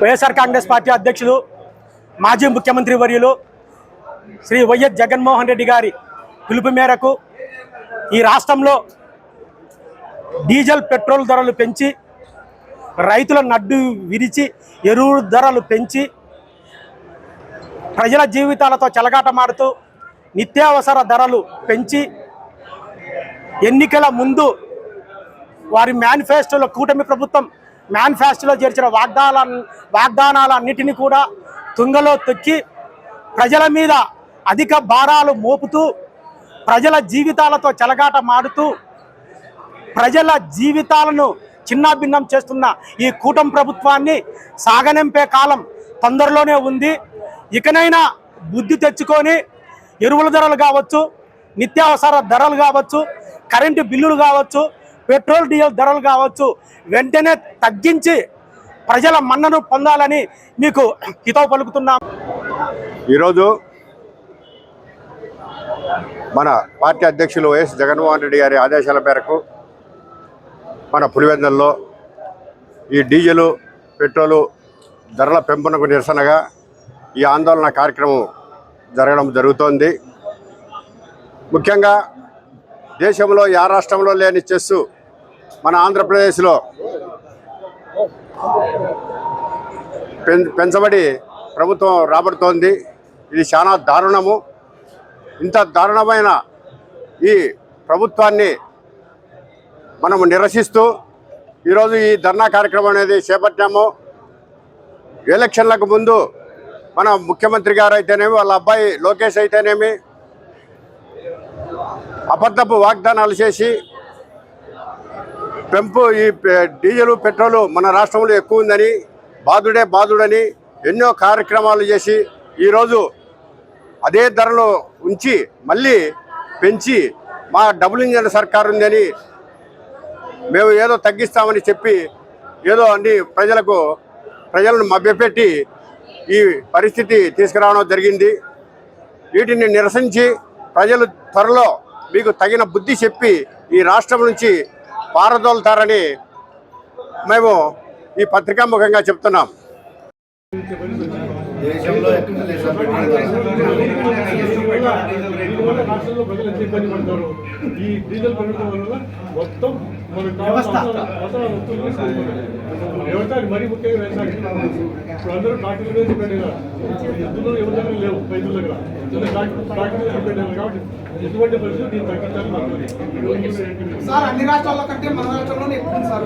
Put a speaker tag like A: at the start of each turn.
A: YSR Congress party అధ్యక్షులు మాజీ ముఖ్యమంత్రి వర్యులు శ్రీ వైఎస్ జగన్మోహన్ రెడ్డి గారి పిలుపు మేరకు ఈ రాష్ట్రంలో డీజిల్ పెట్రోల్ ధరలు పెంచి రైతుల నడ్డు విరిచి ఎరువుల ధరలు పెంచి ప్రజల జీవితాలతో చెలగాటమాడుతూ నిత్యావసర ధరలు పెంచి ఎన్నికల ముందు వారి మేనిఫెస్టోలో కూటమి ప్రభుత్వం మేనిఫెస్టోలో చేర్చిన వాగ్దానాలన్నిటినీ కూడా తుంగలో తొక్కి ప్రజల మీద అధిక భారాలు మోపుతూ ప్రజల జీవితాలతో చెలగాటమాడుతూ ప్రజల జీవితాలను చిన్నాభిన్నం చేస్తున్న ఈ కూటమి ప్రభుత్వాన్ని సాగనింపే కాలం తొందరలోనే ఉంది. ఇకనైనా బుద్ధి తెచ్చుకొని ఎరువుల ధరలు కావచ్చు, నిత్యావసర ధరలు కావచ్చు, కరెంటు బిల్లులు కావచ్చు, పెట్రోల్ డీజిల్ ధరలు కావచ్చు వెంటనే తగ్గించి ప్రజల మన్నను పొందాలని మీకు హితవు పలుకుతున్నాం.
B: ఈరోజు మన పార్టీ అధ్యక్షులు వైఎస్ జగన్మోహన్ రెడ్డి గారి ఆదేశాల మేరకు మన పులివెందుల్లో ఈ డీజిలు పెట్రోలు ధరల పెంపునకు నిరసనగా ఈ ఆందోళన కార్యక్రమం జరగడం జరుగుతోంది. ముఖ్యంగా దేశంలో ఏ రాష్ట్రంలో లేని చెస్సు మన ఆంధ్రప్రదేశ్లో పెంచబడి ప్రభుత్వం రాబడుతోంది. ఇది చాలా దారుణము. ఇంత దారుణమైన ఈ ప్రభుత్వాన్ని మనము నిరసిస్తూ ఈరోజు ఈ ధర్నా కార్యక్రమం అనేది చేపట్టాము. ఎలక్షన్లకు ముందు మన ముఖ్యమంత్రి గారు అయితేనేమి, వాళ్ళ అబ్బాయి లోకేష్ అయితేనేమి అబద్ధపు వాగ్దానాలు చేసి ఈ డీజిల్ పెట్రోలు మన రాష్ట్రంలో ఎక్కువ ఉందని, బాధుడని ఎన్నో కార్యక్రమాలు చేసి ఈరోజు అదే ధరలో ఉంచి మళ్ళీ పెంచి మా డబుల్ ఇంజన్ సర్కారు ఉందని మేము ఏదో తగ్గిస్తామని చెప్పి ఏదో అన్ని ప్రజలను మభ్యపెట్టి ఈ పరిస్థితి తీసుకురావడం జరిగింది. వీటిని నిరసించి ప్రజలు త్వరలో మీకు తగిన బుద్ధి చెప్పి ఈ రాష్ట్రం నుంచి పారదోలుతారని మేము ఈ పత్రికాముఖంగా చెప్తున్నాం.
C: దేశంలో
D: ఈ డీజిల్ పెరగడం వల్ల మొత్తం వ్యవసాయం మరీ ముఖ్యంగా వ్యవసాయం ఇప్పుడు అందరూ ట్రాక్టర్ మీద డిపెండ్ అయినారు. ఎద్దులు ఎవరి దగ్గర లేవు, రైతుల దగ్గర ట్రాక్టర్ మీద డిపెండ్ అయినారు. కాబట్టి ఎటువంటి పరిస్థితులు దీన్ని తగ్గించాలని
E: సార్ అన్ని రాష్ట్రాల కంటే మన రాష్ట్రంలోనే ఎక్కువ సార్.